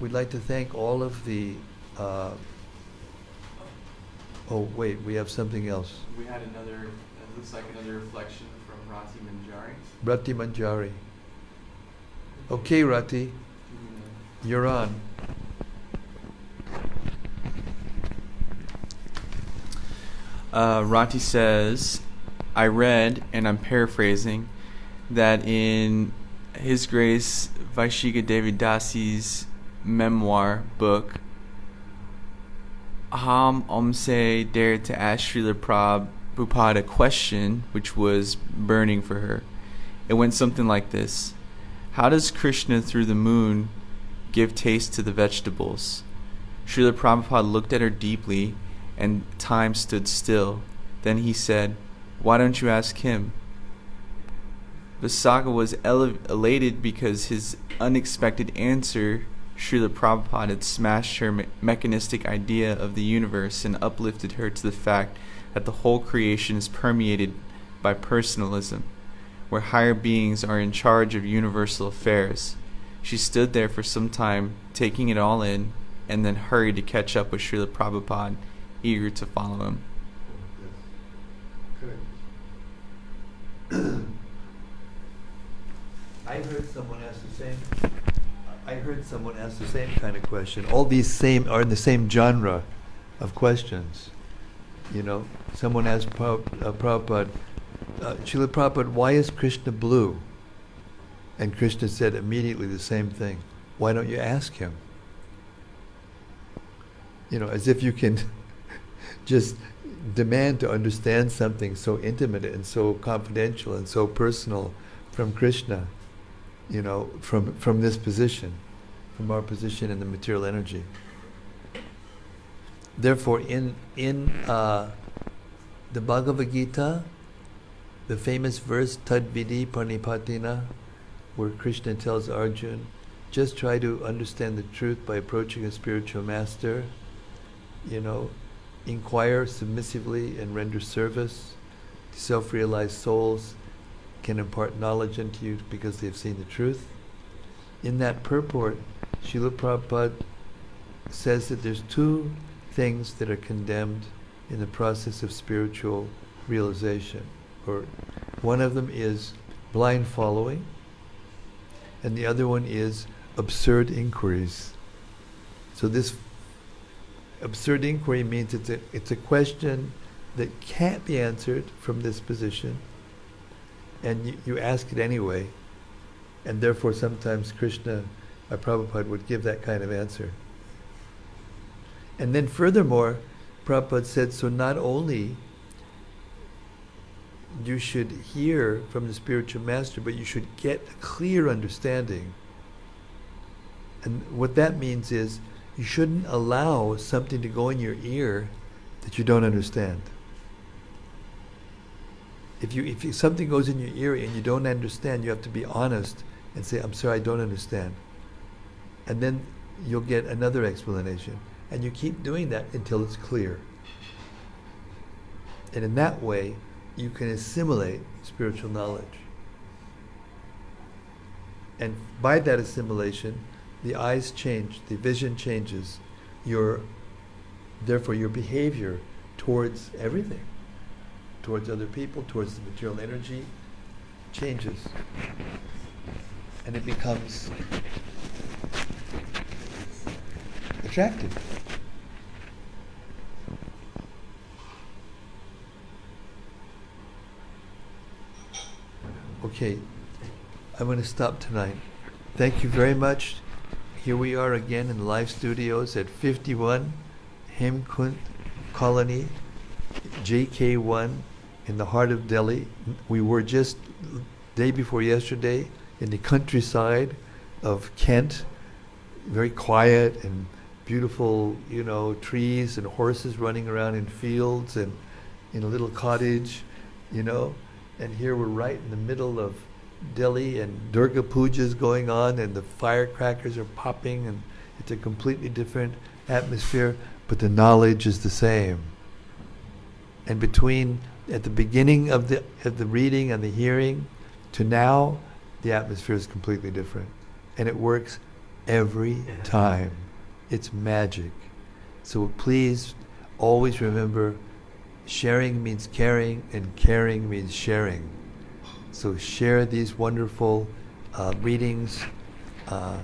We'd like to thank all of the oh wait, we have something else. We had another, it looks like another reflection from Rati Manjari. Rati Manjari. Okay, Rati, you're on. Rati says, I read, and I'm paraphrasing, that in His Grace Vaishika Devi Dasi's memoir book, Ham Omse dared to ask Srila Prabhupada a question which was burning for her. It went something like this: how does Krishna through the moon give taste to the vegetables? Srila Prabhupada looked at her deeply, and time stood still. Then he said, why don't you ask him? Vasaka was elated because his unexpected answer, Srila Prabhupada, had smashed her mechanistic idea of the universe and uplifted her to the fact that the whole creation is permeated by personalism, where higher beings are in charge of universal affairs. She stood there for some time, taking it all in, and then hurried to catch up with Srila Prabhupada, eager to follow him. I heard someone ask the same kind of question. All these are in the same genre of questions. Someone asked Prabhupada, Srila Prabhupada, why is Krishna blue? And Krishna said immediately the same thing. Why don't you ask him? As if you can just demand to understand something so intimate and so confidential and so personal from Krishna. from this position, from our position in the material energy. Therefore, in the Bhagavad Gita, the famous verse Tadvidi Panipatina, where Krishna tells Arjuna, just try to understand the truth by approaching a spiritual master, inquire submissively and render service. Self-realized souls can impart knowledge into you because they've seen the truth. In that purport, Srila Prabhupada says that there's two things that are condemned in the process of spiritual realization. Or one of them is blind following, and the other one is absurd inquiries. So this absurd inquiry means it's a question that can't be answered from this position, and you ask it anyway, and therefore sometimes Krishna, Prabhupada, would give that kind of answer. And then furthermore, Prabhupada said, so not only you should hear from the spiritual master, but you should get a clear understanding. And what that means is, you shouldn't allow something to go in your ear that you don't understand. If something goes in your ear and you don't understand, you have to be honest and say, I'm sorry, I don't understand. And then you'll get another explanation. And you keep doing that until it's clear. And in that way, you can assimilate spiritual knowledge. And by that assimilation, the eyes change, the vision changes, therefore your behavior towards everything, towards other people, towards the material energy, changes. And it becomes attractive. Okay, I'm going to stop tonight. Thank you very much. Here we are again in the live studios at 51 Hemkund Colony, JK1, in the heart of Delhi. We were just day before yesterday in the countryside of Kent, very quiet and beautiful, trees and horses running around in fields and in a little cottage, and here we're right in the middle of Delhi, and Durga Puja is going on, and the firecrackers are popping, and it's a completely different atmosphere, but the knowledge is the same. And at the beginning of the reading and the hearing to now, the atmosphere is completely different, and it works every time. It's magic. So please always remember, sharing means caring, and caring means sharing. So share these wonderful readings, and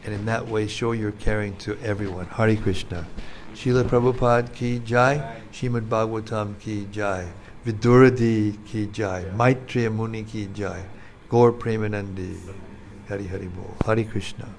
in that way show your caring to everyone. Hare Krishna. Srila Prabhupada ki jai, Srimad-Bhagavatam ki jai, Vidura di ki jai, Maitreya Muni ki jai, Gaur Premanandi, Hari Hari Bol. Hare Krishna.